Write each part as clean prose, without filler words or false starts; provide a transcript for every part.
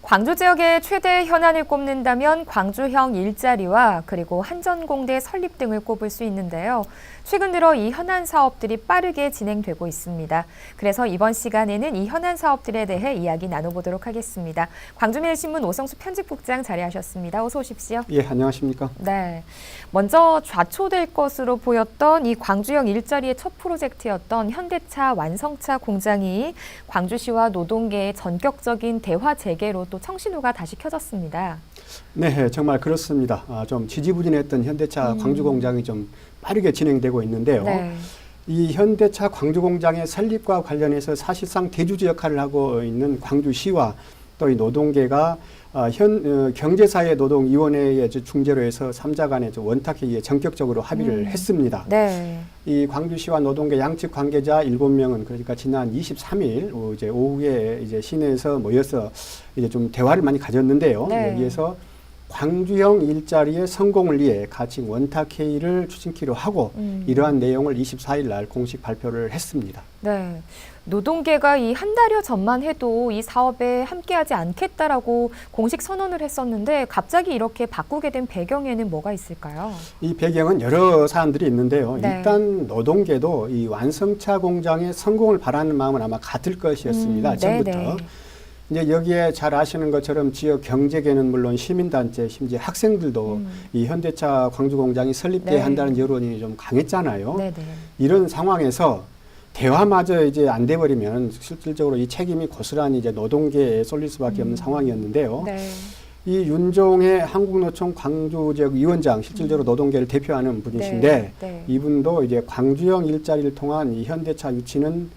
광주 지역의 최대 현안을 꼽는다면 광주형 일자리와 그리고 한전공대 설립 등을 꼽을 수 있는데요. 최근 들어 이 현안 사업들이 빠르게 진행되고 있습니다. 그래서 이번 시간에는 이 현안 사업들에 대해 이야기 나눠보도록 하겠습니다. 광주매일신문 오성수 편집국장 자리하셨습니다. 어서 오십시오. 예, 안녕하십니까? 네, 먼저 좌초될 것으로 보였던 이 광주형 일자리의 첫 프로젝트였던 현대차 완성차 공장이 광주시와 노동계의 전격적인 대화 재개로 또 청신호가 다시 켜졌습니다. 네, 정말 그렇습니다. 좀 지지부진했던 현대차 광주 공장이 좀 빠르게 진행되고 있는데요. 네. 이 현대차 광주 공장의 설립과 관련해서 사실상 대주주 역할을 하고 있는 광주시와 또 이 노동계가 경제사회 노동위원회의 중재로 해서 3자 간의 원탁회의에 전격적으로 합의를 했습니다. 네. 이 광주시와 노동계 양측 관계자 7명은 그러니까 지난 23일 이제 오후에 이제 시내에서 모여서 이제 좀 대화를 많이 가졌는데요. 네. 여기에서 광주형 일자리의 성공을 위해 같이 원탁회의를 추진키로 하고 이러한 내용을 24일 날 공식 발표를 했습니다. 네. 노동계가 이 한 달여 전만 해도 이 사업에 함께하지 않겠다라고 공식 선언을 했었는데 갑자기 이렇게 바꾸게 된 배경에는 뭐가 있을까요? 이 배경은 여러 사안들이 있는데요. 네. 일단 노동계도 이 완성차 공장의 성공을 바라는 마음은 아마 같을 것이었습니다. 전부터. 네네. 이제 여기에 잘 아시는 것처럼 지역 경제계는 물론 시민단체, 심지어 학생들도 이 현대차 광주 공장이 설립돼야 네. 한다는 여론이 좀 강했잖아요. 네네. 이런 상황에서 대화마저 이제 안 돼버리면 실질적으로 이 책임이 고스란히 이제 노동계에 쏠릴 수밖에 없는 상황이었는데요. 네. 이 윤종의 한국노총 광주 지역 위원장, 실질적으로 노동계를 대표하는 분이신데 네. 네. 이분도 이제 광주형 일자리를 통한 이 현대차 유치는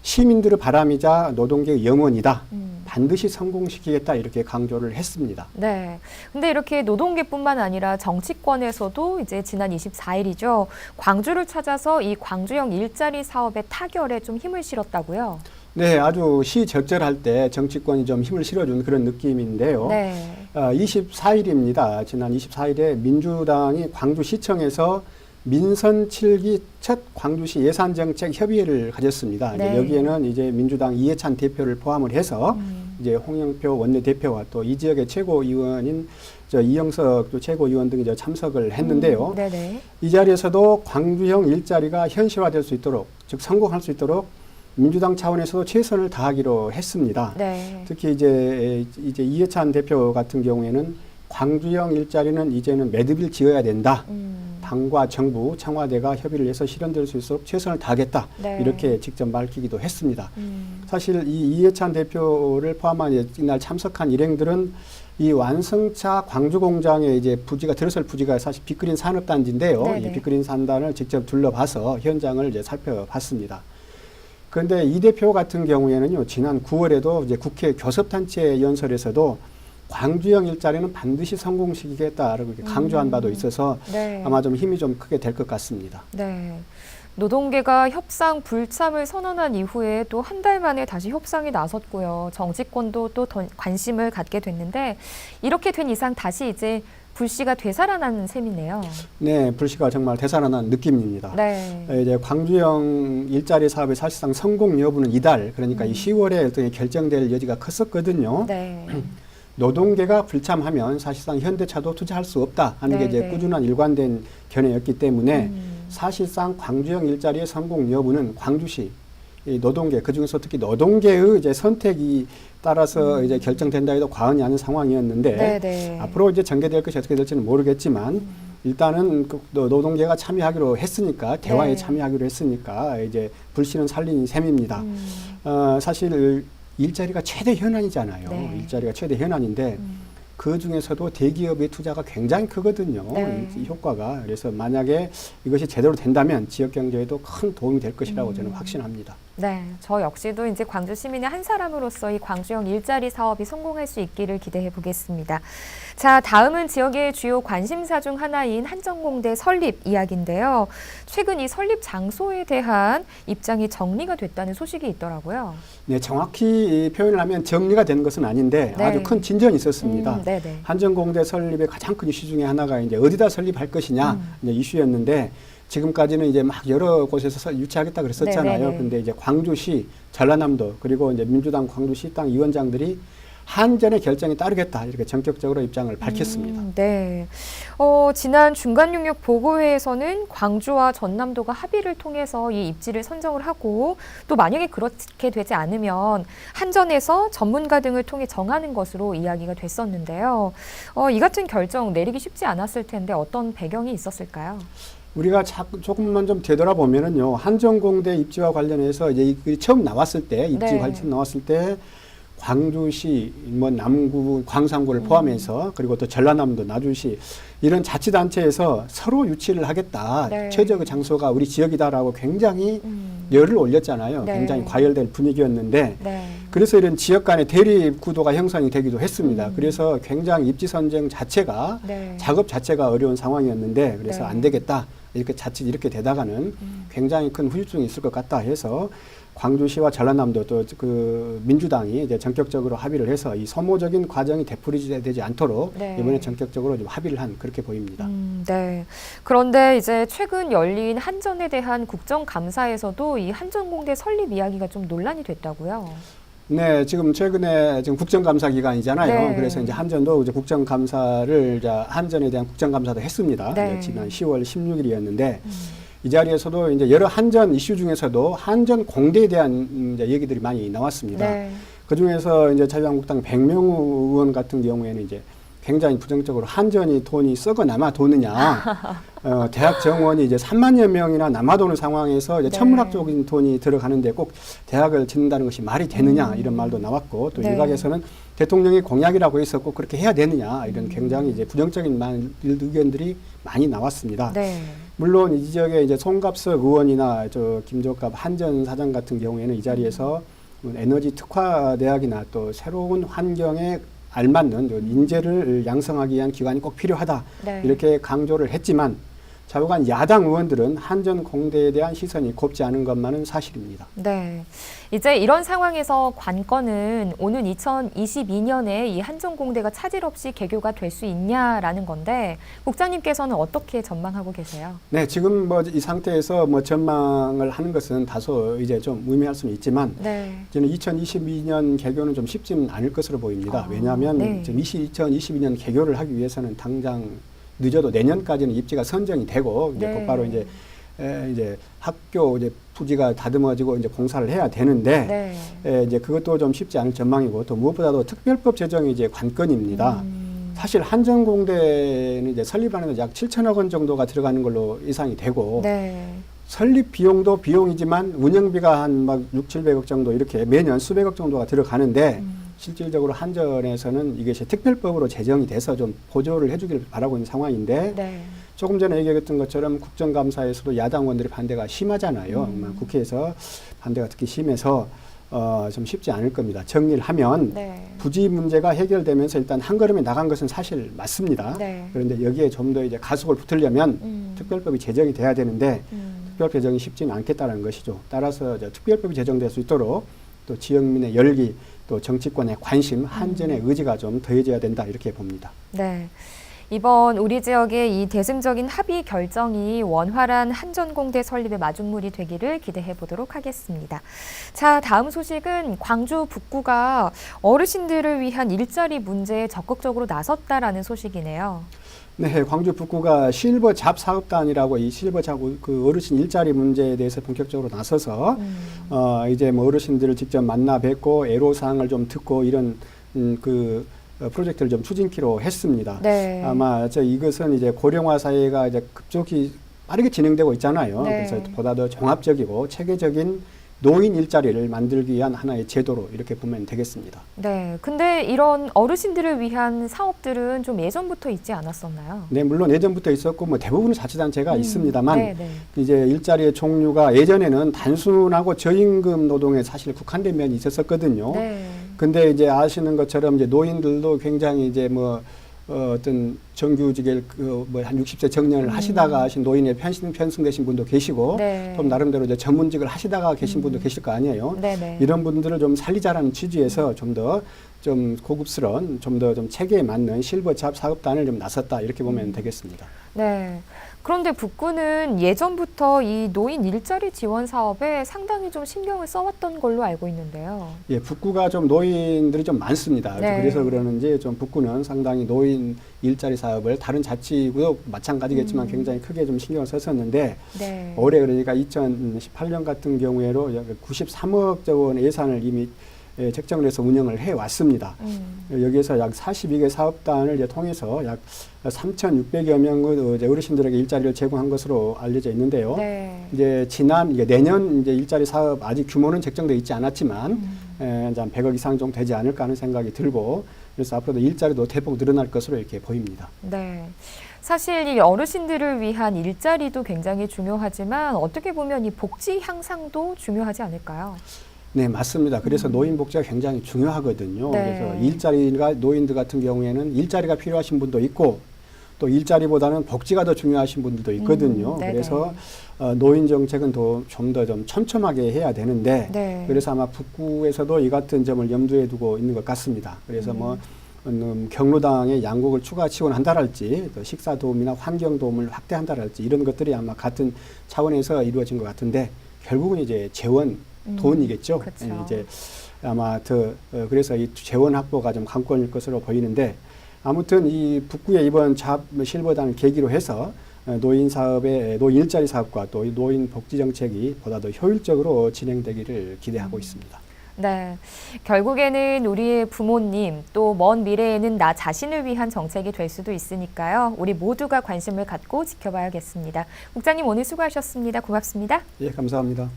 시민들의 바람이자 노동계의 영원이다. 반드시 성공시키겠다 이렇게 강조를 했습니다. 네. 근데 이렇게 노동계뿐만 아니라 정치권에서도 이제 지난 24일이죠. 광주를 찾아서 이 광주형 일자리 사업의 타결에 좀 힘을 실었다고요? 네, 아주 시적절할 때 정치권이 좀 힘을 실어준 그런 느낌인데요. 네. 24일입니다. 지난 24일에 민주당이 광주시청에서 민선 7기 첫 광주시 예산정책 협의회를 가졌습니다. 네. 이제 여기에는 이제 민주당 이해찬 대표를 포함을 해서 이제 홍영표 원내대표와 또 이 지역의 최고위원인 이영석 최고위원 등이 참석을 했는데요. 네네. 이 자리에서도 광주형 일자리가 현실화될 수 있도록, 즉 성공할 수 있도록 민주당 차원에서도 최선을 다하기로 했습니다. 네. 특히 이제 이해찬 대표 같은 경우에는 광주형 일자리는 이제는 매듭을 지어야 된다. 당과 정부, 청와대가 협의를 해서 실현될 수 있도록 최선을 다하겠다. 네. 이렇게 직접 밝히기도 했습니다. 사실 이 이해찬 대표를 포함한 이날 참석한 일행들은 이 완성차 광주 공장에 이제 부지가 들어설 부지가 사실 빅그린 산업단지인데요. 네네. 이 빅그린 산단을 직접 둘러봐서 현장을 이제 살펴봤습니다. 그런데 이 대표 같은 경우에는요, 지난 9월에도 이제 국회 교섭단체 연설에서도 광주형 일자리는 반드시 성공시키겠다라고 강조한 바도 있어서 네. 아마 좀 힘이 좀 크게 될 것 같습니다. 네. 노동계가 협상 불참을 선언한 이후에 또 한 달 만에 다시 협상에 나섰고요. 정치권도 또 더 관심을 갖게 됐는데 이렇게 된 이상 다시 이제 불씨가 되살아나는 셈이네요. 네, 불씨가 정말 되살아난 느낌입니다. 네. 이제 광주형 일자리 사업의 사실상 성공 여부는 이달, 그러니까 이 10월에 어떤 결정될 여지가 컸었거든요. 네. 노동계가 불참하면 사실상 현대차도 투자할 수 없다 하는 게 이제 네. 꾸준한 일관된 견해였기 때문에 사실상 광주형 일자리의 성공 여부는 광주시 이 노동계, 그중에서 특히 노동계의 이제 선택이 따라서 이제 결정된다 해도 과언이 아닌 상황이었는데 네네. 앞으로 이제 전개될 것이 어떻게 될지는 모르겠지만 일단은 그 노동계가 참여하기로 했으니까 대화에 네. 참여하기로 했으니까 이제 불씨는 살린 셈입니다. 사실 일자리가 최대 현안이잖아요. 네. 일자리가 최대 현안인데 그 중에서도 대기업의 투자가 굉장히 크거든요. 네. 이 효과가. 그래서 만약에 이것이 제대로 된다면 지역 경제에도 큰 도움이 될 것이라고 저는 확신합니다. 네, 저 역시도 이제 광주 시민의 한 사람으로서 이 광주형 일자리 사업이 성공할 수 있기를 기대해 보겠습니다. 자, 다음은 지역의 주요 관심사 중 하나인 한전공대 설립 이야기인데요. 최근 이 설립 장소에 대한 입장이 정리가 됐다는 소식이 있더라고요. 네, 정확히 표현을 하면 정리가 된 것은 아닌데 네. 아주 큰 진전이 있었습니다. 네네. 한전공대 설립의 가장 큰 이슈 중에 하나가 이제 어디다 설립할 것이냐 이제 이슈였는데 지금까지는 이제 막 여러 곳에서 유치하겠다 그랬었잖아요. 네네네. 근데 이제 광주시, 전라남도 그리고 이제 민주당 광주시 당 위원장들이 한전의 결정에 따르겠다 이렇게 전격적으로 입장을 밝혔습니다. 네. 지난 중간용역 보고회에서는 광주와 전남도가 합의를 통해서 이 입지를 선정을 하고 또 만약에 그렇게 되지 않으면 한전에서 전문가 등을 통해 정하는 것으로 이야기가 됐었는데요. 이 같은 결정 내리기 쉽지 않았을 텐데 어떤 배경이 있었을까요? 우리가 조금만 좀 되돌아보면은요, 한전공대 입지와 관련해서 이제 처음 나왔을 때, 입지 관련 나왔을 때, 광주시, 뭐 남구, 광산구를 포함해서 그리고 또 전라남도, 나주시 이런 자치단체에서 서로 유치를 하겠다. 최적의 장소가 우리 지역이다라고 굉장히 열을 올렸잖아요. 굉장히 과열될 분위기였는데 그래서 이런 지역 간의 대립 구도가 형성이 되기도 했습니다. 그래서 굉장히 입지 선정 자체가 작업 자체가 어려운 상황이었는데 그래서 안 되겠다. 이렇게 자칫 이렇게 되다가는 굉장히 큰 후유증이 있을 것 같다 해서 광주시와 전라남도 또 그 민주당이 이제 전격적으로 합의를 해서 이 소모적인 과정이 되풀이되지 않도록 이번에 전격적으로 좀 합의를 한 그렇게 보입니다. 네. 그런데 이제 최근 열린 한전에 대한 국정감사에서도 이 한전공대 설립 이야기가 좀 논란이 됐다고요? 네, 지금 최근에 지금 국정감사 기간이잖아요. 그래서 이제 한전도 이제 국정감사를 한전에 대한 국정감사도 했습니다. 지난 10월 16일이었는데. 이 자리에서도 이제 여러 한전 이슈 중에서도 한전 공대에 대한 이제 얘기들이 많이 나왔습니다. 그 중에서 이제 자유한국당 백명우 의원 같은 경우에는 이제 굉장히 부정적으로 한전이 돈이 썩어 남아 도느냐, 대학 정원이 이제 3만여 명이나 남아도는 상황에서 이제 천문학적인 돈이 들어가는데 꼭 대학을 짓는다는 것이 말이 되느냐 이런 말도 나왔고 또 일각에서는 대통령의 공약이라고 해서 꼭 그렇게 해야 되느냐 이런 굉장히 이제 부정적인 의견들이 많이 나왔습니다. 물론 이 지역에 이제 송갑석 의원이나 김종갑 한전 사장 같은 경우에는 이 자리에서 에너지 특화 대학이나 또 새로운 환경에 알맞는 인재를 양성하기 위한 기관이 꼭 필요하다 이렇게 강조를 했지만 좌우간 야당 의원들은 한전 공대에 대한 시선이 곱지 않은 것만은 사실입니다. 네, 이제 이런 상황에서 관건은 오는 2022년에 이 한전 공대가 차질 없이 개교가 될 수 있냐라는 건데 국장님께서는 어떻게 전망하고 계세요? 네, 지금 뭐 이 상태에서 뭐 전망을 하는 것은 다소 이제 좀 의미할 수는 있지만 저는 2022년 개교는 좀 쉽지는 않을 것으로 보입니다. 왜냐하면 지금 2022년 개교를 하기 위해서는 당장 늦어도 내년까지는 입지가 선정이 되고 이제 곧바로 이제 학교 이제 부지가 다듬어지고 이제 공사를 해야 되는데 이제 그것도 좀 쉽지 않은 전망이고 또 무엇보다도 특별법 제정이 이제 관건입니다. 사실 한전공대는 이제 설립하는 데 약 7천억 원 정도가 들어가는 걸로 예상이 되고 설립 비용도 비용이지만 운영비가 한 막 6,700억 정도 이렇게 매년 수백억 정도가 들어가는데 실질적으로 한전에서는 이것이 특별법으로 제정이 돼서 좀 보조를 해주기를 바라고 있는 상황인데 조금 전에 얘기했던 것처럼 국정감사에서도 야당 의원들의 반대가 심하잖아요. 국회에서 반대가 특히 심해서 좀 쉽지 않을 겁니다. 정리를 하면 부지 문제가 해결되면서 일단 한 걸음에 나간 것은 사실 맞습니다. 그런데 여기에 좀 더 이제 가속을 붙으려면 특별법이 제정이 돼야 되는데 특별 제정이 쉽지는 않겠다는 것이죠. 따라서 특별법이 제정될 수 있도록 또 지역민의 열기 또 정치권의 관심, 한전의 의지가 좀 더해져야 된다 이렇게 봅니다. 네. 이번 우리 지역의 이 대승적인 합의 결정이 원활한 한전공대 설립의 마중물이 되기를 기대해 보도록 하겠습니다. 자, 다음 소식은 광주 북구가 어르신들을 위한 일자리 문제에 적극적으로 나섰다라는 소식이네요. 네, 광주 북구가 실버 잡 사업단이라고 이 실버 잡 그 어르신 일자리 문제에 대해서 본격적으로 나서서 이제 뭐 어르신들을 직접 만나 뵙고 애로사항을 좀 듣고 이런 프로젝트를 좀 추진키로 했습니다. 아마 이것은 이제 고령화 사회가 이제 급속히 빠르게 진행되고 있잖아요. 그래서 보다 더 종합적이고 체계적인 노인 일자리를 만들기 위한 하나의 제도로 이렇게 보면 되겠습니다. 네, 근데 이런 어르신들을 위한 사업들은 좀 예전부터 있지 않았었나요? 네, 물론 예전부터 있었고 뭐 대부분의 자치단체가 있습니다만 이제 일자리의 종류가 예전에는 단순하고 저임금 노동에 사실 국한된 면이 있었거든요. 근데 이제 아시는 것처럼 이제 노인들도 굉장히 이제 어떤 정규직에 한 60세 정년을 하시다가 하신 노인에 편승되신 분도 계시고 네. 좀 나름대로 이제 전문직을 하시다가 계신 분도 계실 거 아니에요. 네네. 이런 분들을 좀 살리자라는 취지에서 좀 더 좀 고급스러운 좀 더 좀 체계에 맞는 실버 잡 사업단을 좀 나섰다 이렇게 보면 되겠습니다. 네. 그런데 북구는 예전부터 이 노인 일자리 지원 사업에 상당히 좀 신경을 써왔던 걸로 알고 있는데요. 예, 북구가 좀 노인들이 좀 많습니다. 네. 그래서 그러는지 좀 북구는 상당히 노인 일자리 사업을 다른 자치구도 마찬가지겠지만 굉장히 크게 좀 신경을 썼었는데 네. 올해 그러니까 2018년 같은 경우에로 약 93억 원 예산을 이미 책정을 해서 운영을 해 왔습니다. 여기에서 약 42개 사업단을 이제 통해서 약 3,600여 명 어르신들에게 일자리를 제공한 것으로 알려져 있는데요. 네. 이제 이게 내년 이제 일자리 사업 아직 규모는 책정되어 있지 않았지만 이제 한 100억 이상 정도 되지 않을까 하는 생각이 들고 그래서 앞으로도 일자리도 대폭 늘어날 것으로 이렇게 보입니다. 네. 사실 이 어르신들을 위한 일자리도 굉장히 중요하지만 어떻게 보면 이 복지 향상도 중요하지 않을까요? 네, 맞습니다. 그래서 노인 복지가 굉장히 중요하거든요. 네. 그래서 일자리가 노인들 같은 경우에는 일자리가 필요하신 분도 있고 또 일자리보다는 복지가 더 중요하신 분들도 있거든요. 그래서 노인 정책은 좀 더 촘촘하게 해야 되는데 네. 그래서 아마 북구에서도 이 같은 점을 염두에 두고 있는 것 같습니다. 그래서 경로당의 양국을 추가 지원한다랄지 또 식사 도움이나 환경 도움을 확대한다랄지 이런 것들이 아마 같은 차원에서 이루어진 것 같은데 결국은 이제 재원 돈이겠죠. 그렇죠. 이제 아마 그래서 이 재원 확보가 좀 관건일 것으로 보이는데 아무튼 이 북구의 이번 잡 실버단을 계기로 해서 노인 일자리 사업과 또 노인 복지 정책이 보다 더 효율적으로 진행되기를 기대하고 있습니다. 네. 결국에는 우리의 부모님 또 먼 미래에는 나 자신을 위한 정책이 될 수도 있으니까요. 우리 모두가 관심을 갖고 지켜봐야겠습니다. 국장님 오늘 수고하셨습니다. 고맙습니다. 예, 감사합니다.